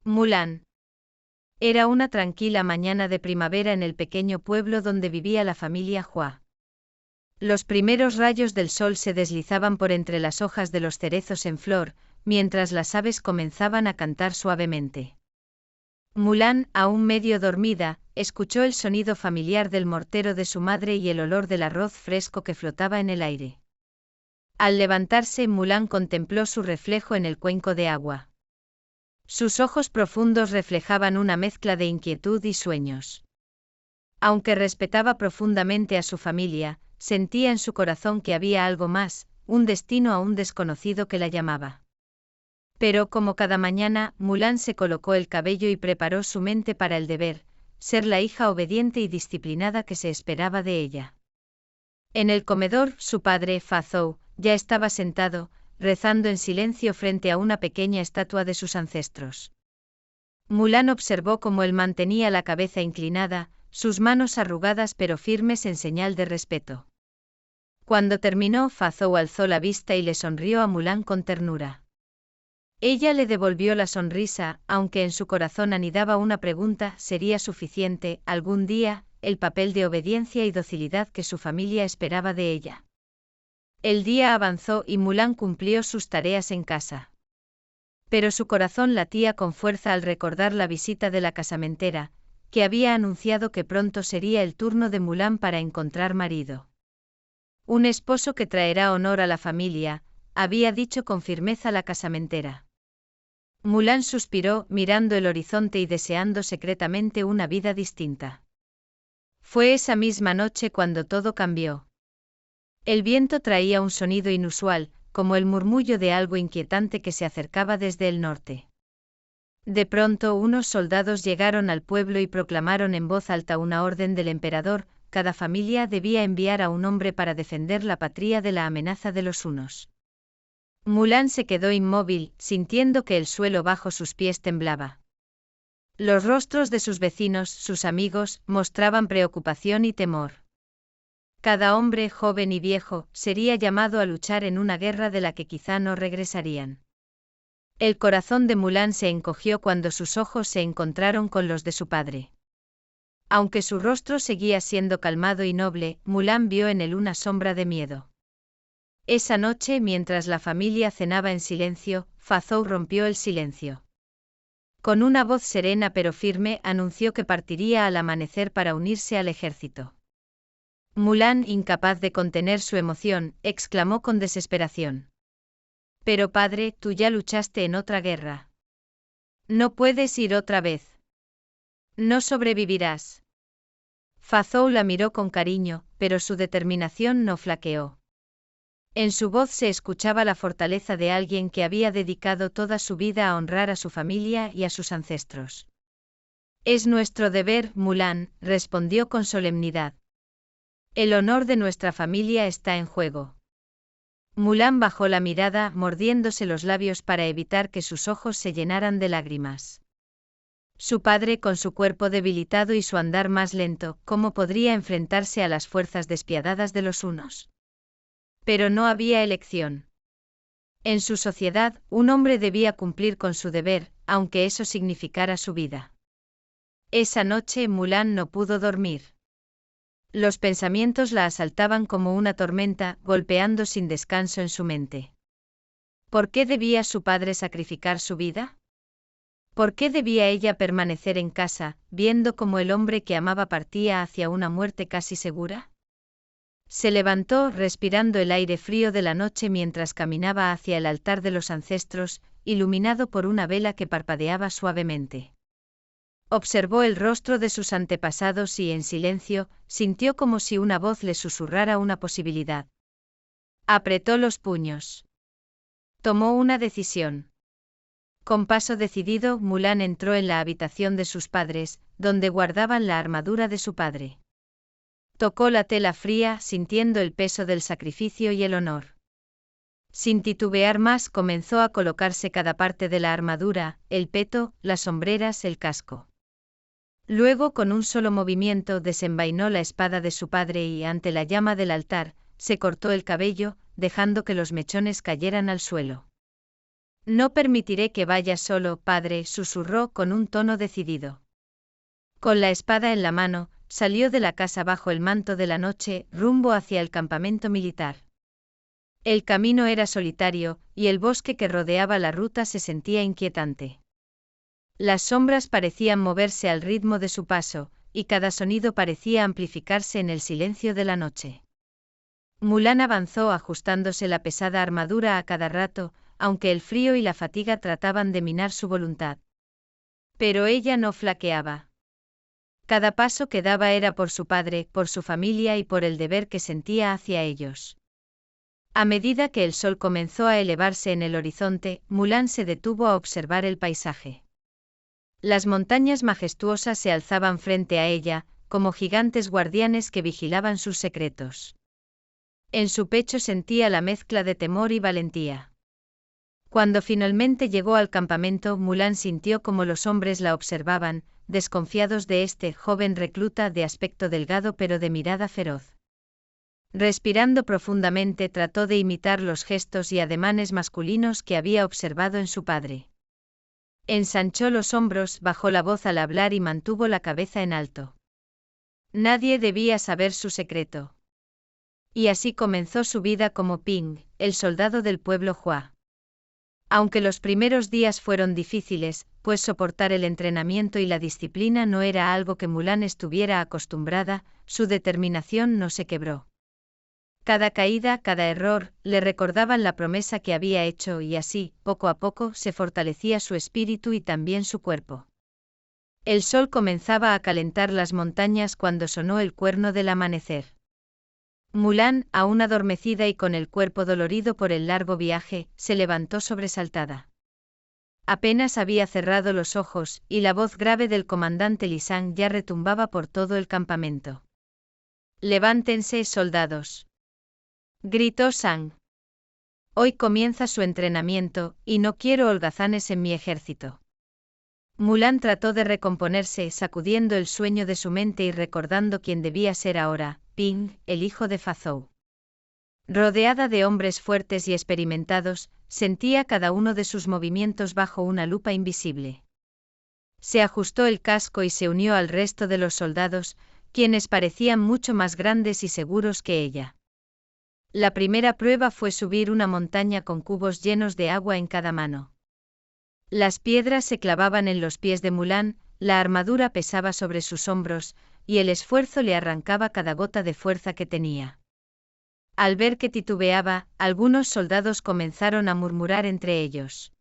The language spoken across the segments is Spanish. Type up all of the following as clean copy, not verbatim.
Mulan. Era una tranquila mañana de primavera en el pequeño pueblo donde vivía la familia Hua. Los primeros rayos del sol se deslizaban por entre las hojas de los cerezos en flor, mientras las aves comenzaban a cantar suavemente. Mulan, aún medio dormida, escuchó el sonido familiar del mortero de su madre y el olor del arroz fresco que flotaba en el aire. Al levantarse, Mulan contempló su reflejo en el cuenco de agua. Sus ojos profundos reflejaban una mezcla de inquietud y sueños. Aunque respetaba profundamente a su familia, sentía en su corazón que había algo más, un destino aún desconocido que la llamaba. Pero como cada mañana, Mulan se colocó el cabello y preparó su mente para el deber, ser la hija obediente y disciplinada que se esperaba de ella. En el comedor, su padre, Fa Zhou, ya estaba sentado, rezando en silencio frente a una pequeña estatua de sus ancestros. Mulan observó cómo él mantenía la cabeza inclinada, sus manos arrugadas pero firmes en señal de respeto. Cuando terminó, Fa Zhou alzó la vista y le sonrió a Mulan con ternura. Ella le devolvió la sonrisa, aunque en su corazón anidaba una pregunta: ¿sería suficiente, algún día, el papel de obediencia y docilidad que su familia esperaba de ella? El día avanzó y Mulan cumplió sus tareas en casa. Pero su corazón latía con fuerza al recordar la visita de la casamentera, que había anunciado que pronto sería el turno de Mulan para encontrar marido. Un esposo que traerá honor a la familia, había dicho con firmeza la casamentera. Mulan suspiró, mirando el horizonte y deseando secretamente una vida distinta. Fue esa misma noche cuando todo cambió. El viento traía un sonido inusual, como el murmullo de algo inquietante que se acercaba desde el norte. De pronto unos soldados llegaron al pueblo y proclamaron en voz alta una orden del emperador: cada familia debía enviar a un hombre para defender la patria de la amenaza de los hunos. Mulan se quedó inmóvil, sintiendo que el suelo bajo sus pies temblaba. Los rostros de sus vecinos, sus amigos, mostraban preocupación y temor. Cada hombre, joven y viejo, sería llamado a luchar en una guerra de la que quizá no regresarían. El corazón de Mulan se encogió cuando sus ojos se encontraron con los de su padre. Aunque su rostro seguía siendo calmado y noble, Mulan vio en él una sombra de miedo. Esa noche, mientras la familia cenaba en silencio, Fa Zhou rompió el silencio. Con una voz serena pero firme, anunció que partiría al amanecer para unirse al ejército. Mulan, incapaz de contener su emoción, exclamó con desesperación: «Pero padre, tú ya luchaste en otra guerra. No puedes ir otra vez. No sobrevivirás». Fa Zhou la miró con cariño, pero su determinación no flaqueó. En su voz se escuchaba la fortaleza de alguien que había dedicado toda su vida a honrar a su familia y a sus ancestros. «Es nuestro deber, Mulan», respondió con solemnidad. «El honor de nuestra familia está en juego». Mulan bajó la mirada, mordiéndose los labios para evitar que sus ojos se llenaran de lágrimas. Su padre, con su cuerpo debilitado y su andar más lento, ¿cómo podría enfrentarse a las fuerzas despiadadas de los hunos? Pero no había elección. En su sociedad, un hombre debía cumplir con su deber, aunque eso significara su vida. Esa noche Mulan no pudo dormir. Los pensamientos la asaltaban como una tormenta, golpeando sin descanso en su mente. ¿Por qué debía su padre sacrificar su vida? ¿Por qué debía ella permanecer en casa, viendo cómo el hombre que amaba partía hacia una muerte casi segura? Se levantó, respirando el aire frío de la noche mientras caminaba hacia el altar de los ancestros, iluminado por una vela que parpadeaba suavemente. Observó el rostro de sus antepasados y, en silencio, sintió como si una voz le susurrara una posibilidad. Apretó los puños. Tomó una decisión. Con paso decidido, Mulan entró en la habitación de sus padres, donde guardaban la armadura de su padre. Tocó la tela fría, sintiendo el peso del sacrificio y el honor. Sin titubear más, comenzó a colocarse cada parte de la armadura: el peto, las sombreras, el casco. Luego, con un solo movimiento, desenvainó la espada de su padre y, ante la llama del altar, se cortó el cabello, dejando que los mechones cayeran al suelo. No permitiré que vayas solo, padre, susurró con un tono decidido. Con la espada en la mano, salió de la casa bajo el manto de la noche, rumbo hacia el campamento militar. El camino era solitario, y el bosque que rodeaba la ruta se sentía inquietante. Las sombras parecían moverse al ritmo de su paso, y cada sonido parecía amplificarse en el silencio de la noche. Mulan avanzó ajustándose la pesada armadura a cada rato, aunque el frío y la fatiga trataban de minar su voluntad. Pero ella no flaqueaba. Cada paso que daba era por su padre, por su familia y por el deber que sentía hacia ellos. A medida que el sol comenzó a elevarse en el horizonte, Mulan se detuvo a observar el paisaje. Las montañas majestuosas se alzaban frente a ella, como gigantes guardianes que vigilaban sus secretos. En su pecho sentía la mezcla de temor y valentía. Cuando finalmente llegó al campamento, Mulan sintió como los hombres la observaban, desconfiados de este joven recluta de aspecto delgado pero de mirada feroz. Respirando profundamente, trató de imitar los gestos y ademanes masculinos que había observado en su padre. Ensanchó los hombros, bajó la voz al hablar y mantuvo la cabeza en alto. Nadie debía saber su secreto. Y así comenzó su vida como Ping, el soldado del pueblo Hua. Aunque los primeros días fueron difíciles, pues soportar el entrenamiento y la disciplina no era algo que Mulan estuviera acostumbrada, su determinación no se quebró. Cada caída, cada error, le recordaban la promesa que había hecho y así, poco a poco, se fortalecía su espíritu y también su cuerpo. El sol comenzaba a calentar las montañas cuando sonó el cuerno del amanecer. Mulan, aún adormecida y con el cuerpo dolorido por el largo viaje, se levantó sobresaltada. Apenas había cerrado los ojos, y la voz grave del comandante Li Shang ya retumbaba por todo el campamento. «Levántense, soldados», gritó Shang. «Hoy comienza su entrenamiento, y no quiero holgazanes en mi ejército». Mulan trató de recomponerse, sacudiendo el sueño de su mente y recordando quién debía ser ahora, Ping, el hijo de Fazou. Rodeada de hombres fuertes y experimentados, sentía cada uno de sus movimientos bajo una lupa invisible. Se ajustó el casco y se unió al resto de los soldados, quienes parecían mucho más grandes y seguros que ella. La primera prueba fue subir una montaña con cubos llenos de agua en cada mano. Las piedras se clavaban en los pies de Mulan, la armadura pesaba sobre sus hombros, y el esfuerzo le arrancaba cada gota de fuerza que tenía. Al ver que titubeaba, algunos soldados comenzaron a murmurar entre ellos.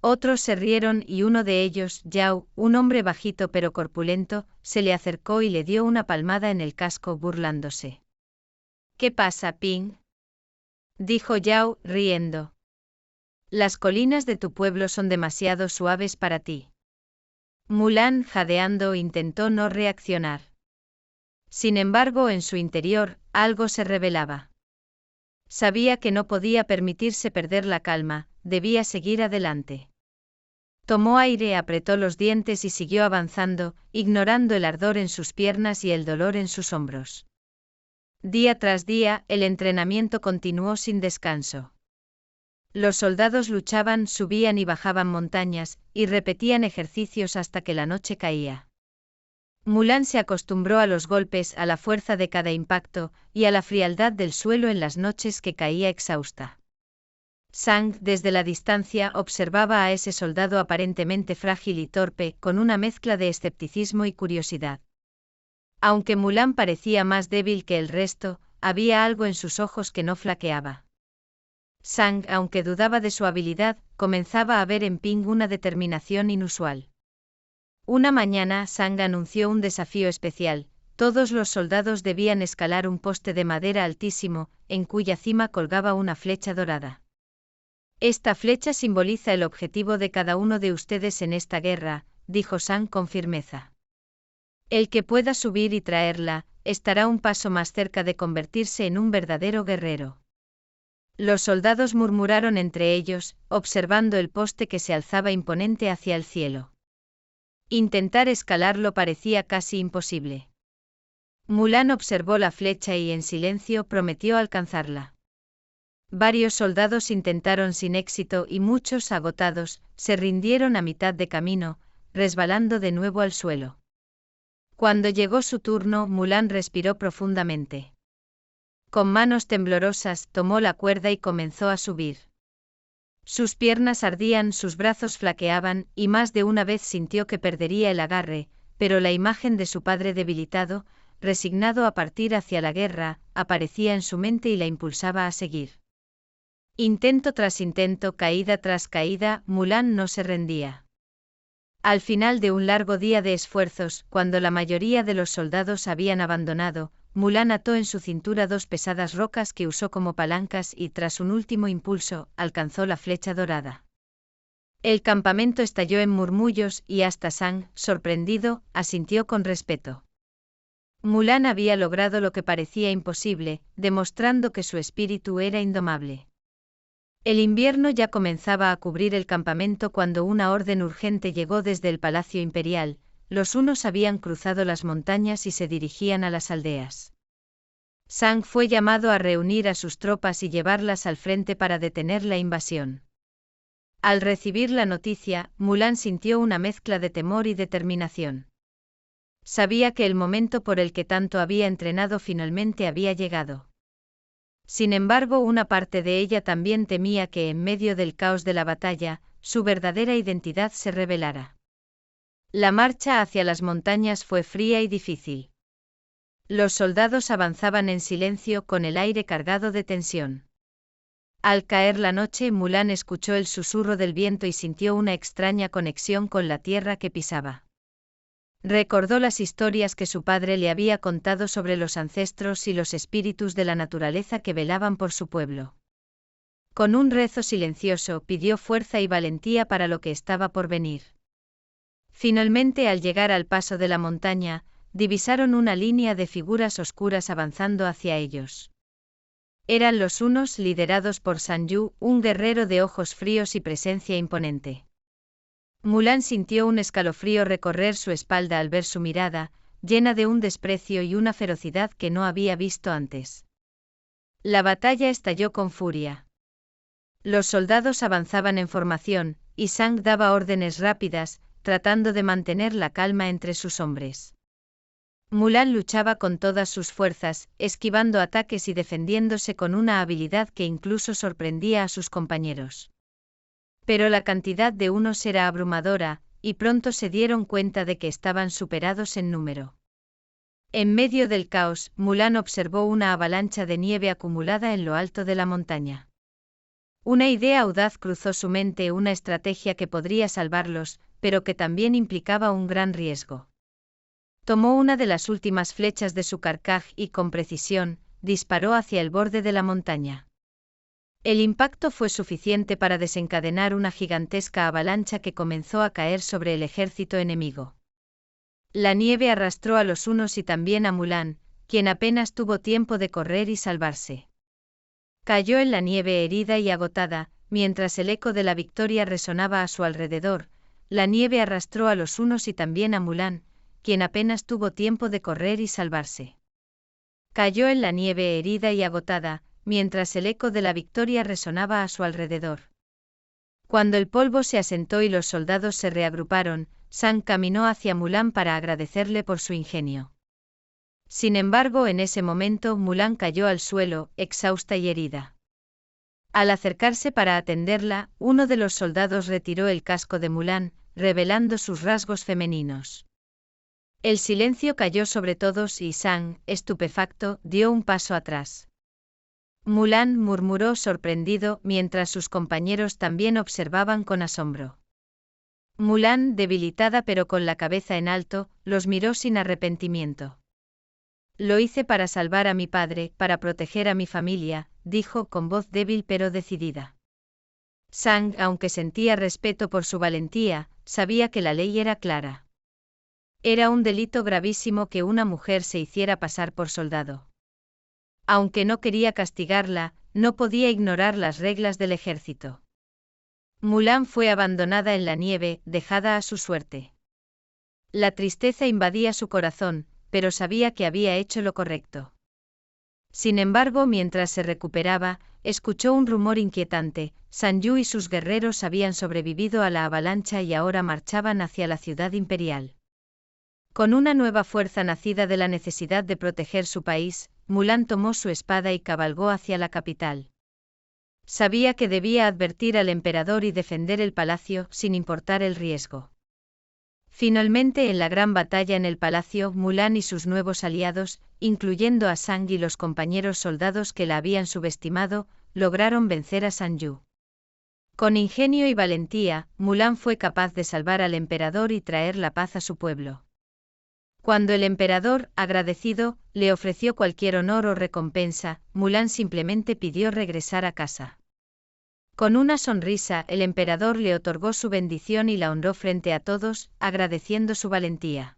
Otros se rieron y uno de ellos, Yao, un hombre bajito pero corpulento, se le acercó y le dio una palmada en el casco burlándose. «¿Qué pasa, Ping?», dijo Yao, riendo. «Las colinas de tu pueblo son demasiado suaves para ti». Mulan, jadeando, intentó no reaccionar. Sin embargo, en su interior, algo se revelaba. Sabía que no podía permitirse perder la calma, debía seguir adelante. Tomó aire, apretó los dientes y siguió avanzando, ignorando el ardor en sus piernas y el dolor en sus hombros. Día tras día, el entrenamiento continuó sin descanso. Los soldados luchaban, subían y bajaban montañas, y repetían ejercicios hasta que la noche caía. Mulan se acostumbró a los golpes, a la fuerza de cada impacto, y a la frialdad del suelo en las noches que caía exhausta. Shang, desde la distancia, observaba a ese soldado aparentemente frágil y torpe, con una mezcla de escepticismo y curiosidad. Aunque Mulan parecía más débil que el resto, había algo en sus ojos que no flaqueaba. Shang, aunque dudaba de su habilidad, comenzaba a ver en Ping una determinación inusual. Una mañana, Shang anunció un desafío especial. Todos los soldados debían escalar un poste de madera altísimo, en cuya cima colgaba una flecha dorada. «Esta flecha simboliza el objetivo de cada uno de ustedes en esta guerra», dijo Shang con firmeza. «El que pueda subir y traerla, estará un paso más cerca de convertirse en un verdadero guerrero». Los soldados murmuraron entre ellos, observando el poste que se alzaba imponente hacia el cielo. Intentar escalarlo parecía casi imposible. Mulan observó la flecha y en silencio prometió alcanzarla. Varios soldados intentaron sin éxito y muchos, agotados, se rindieron a mitad de camino, resbalando de nuevo al suelo. Cuando llegó su turno, Mulan respiró profundamente. Con manos temblorosas, tomó la cuerda y comenzó a subir. Sus piernas ardían, sus brazos flaqueaban, y más de una vez sintió que perdería el agarre, pero la imagen de su padre debilitado, resignado a partir hacia la guerra, aparecía en su mente y la impulsaba a seguir. Intento tras intento, caída tras caída, Mulan no se rendía. Al final de un largo día de esfuerzos, cuando la mayoría de los soldados habían abandonado, Mulan ató en su cintura dos pesadas rocas que usó como palancas y, tras un último impulso, alcanzó la flecha dorada. El campamento estalló en murmullos y hasta Sang, sorprendido, asintió con respeto. Mulan había logrado lo que parecía imposible, demostrando que su espíritu era indomable. El invierno ya comenzaba a cubrir el campamento cuando una orden urgente llegó desde el Palacio Imperial. Los hunos habían cruzado las montañas y se dirigían a las aldeas. Sang fue llamado a reunir a sus tropas y llevarlas al frente para detener la invasión. Al recibir la noticia, Mulan sintió una mezcla de temor y determinación. Sabía que el momento por el que tanto había entrenado finalmente había llegado. Sin embargo, una parte de ella también temía que en medio del caos de la batalla, su verdadera identidad se revelara. La marcha hacia las montañas fue fría y difícil. Los soldados avanzaban en silencio con el aire cargado de tensión. Al caer la noche, Mulan escuchó el susurro del viento y sintió una extraña conexión con la tierra que pisaba. Recordó las historias que su padre le había contado sobre los ancestros y los espíritus de la naturaleza que velaban por su pueblo. Con un rezo silencioso, pidió fuerza y valentía para lo que estaba por venir. Finalmente, al llegar al paso de la montaña, divisaron una línea de figuras oscuras avanzando hacia ellos. Eran los hunos liderados por Shan Yu, un guerrero de ojos fríos y presencia imponente. Mulan sintió un escalofrío recorrer su espalda al ver su mirada, llena de un desprecio y una ferocidad que no había visto antes. La batalla estalló con furia. Los soldados avanzaban en formación, y Sang daba órdenes rápidas, tratando de mantener la calma entre sus hombres. Mulan luchaba con todas sus fuerzas, esquivando ataques y defendiéndose con una habilidad que incluso sorprendía a sus compañeros. Pero la cantidad de hunos era abrumadora, y pronto se dieron cuenta de que estaban superados en número. En medio del caos, Mulan observó una avalancha de nieve acumulada en lo alto de la montaña. Una idea audaz cruzó su mente, una estrategia que podría salvarlos, pero que también implicaba un gran riesgo. Tomó una de las últimas flechas de su carcaj y, con precisión, disparó hacia el borde de la montaña. El impacto fue suficiente para desencadenar una gigantesca avalancha que comenzó a caer sobre el ejército enemigo. La nieve arrastró a los hunos y también a Mulan, quien apenas tuvo tiempo de correr y salvarse. Cayó en la nieve herida y agotada, mientras el eco de la victoria resonaba a su alrededor. La nieve arrastró a los hunos y también a Mulan, quien apenas tuvo tiempo de correr y salvarse. Cayó en la nieve herida y agotada, mientras el eco de la victoria resonaba a su alrededor. Cuando el polvo se asentó y los soldados se reagruparon, Sang caminó hacia Mulan para agradecerle por su ingenio. Sin embargo, en ese momento Mulan cayó al suelo, exhausta y herida. Al acercarse para atenderla, uno de los soldados retiró el casco de Mulan, revelando sus rasgos femeninos. El silencio cayó sobre todos y Sang, estupefacto, dio un paso atrás. Mulan, murmuró sorprendido, mientras sus compañeros también observaban con asombro. Mulan, debilitada pero con la cabeza en alto, los miró sin arrepentimiento. Lo hice para salvar a mi padre, para proteger a mi familia, dijo con voz débil pero decidida. Sang, aunque sentía respeto por su valentía, sabía que la ley era clara. Era un delito gravísimo que una mujer se hiciera pasar por soldado. Aunque no quería castigarla, no podía ignorar las reglas del ejército. Mulan fue abandonada en la nieve, dejada a su suerte. La tristeza invadía su corazón, pero sabía que había hecho lo correcto. Sin embargo, mientras se recuperaba, escuchó un rumor inquietante: Sanju y sus guerreros habían sobrevivido a la avalancha y ahora marchaban hacia la ciudad imperial. Con una nueva fuerza nacida de la necesidad de proteger su país, Mulan tomó su espada y cabalgó hacia la capital. Sabía que debía advertir al emperador y defender el palacio, sin importar el riesgo. Finalmente, en la gran batalla en el palacio, Mulan y sus nuevos aliados, incluyendo a Sang y los compañeros soldados que la habían subestimado, lograron vencer a Sanju. Con ingenio y valentía, Mulan fue capaz de salvar al emperador y traer la paz a su pueblo. Cuando el emperador, agradecido, le ofreció cualquier honor o recompensa, Mulan simplemente pidió regresar a casa. Con una sonrisa, el emperador le otorgó su bendición y la honró frente a todos, agradeciendo su valentía.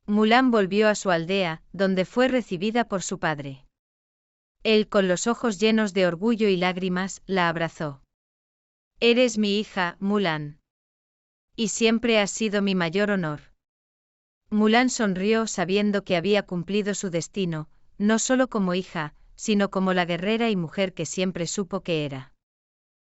Mulan volvió a su aldea, donde fue recibida por su padre. Él, con los ojos llenos de orgullo y lágrimas, la abrazó. «Eres mi hija, Mulan. Y siempre has sido mi mayor honor». Mulan sonrió sabiendo que había cumplido su destino, no solo como hija, sino como la guerrera y mujer que siempre supo que era.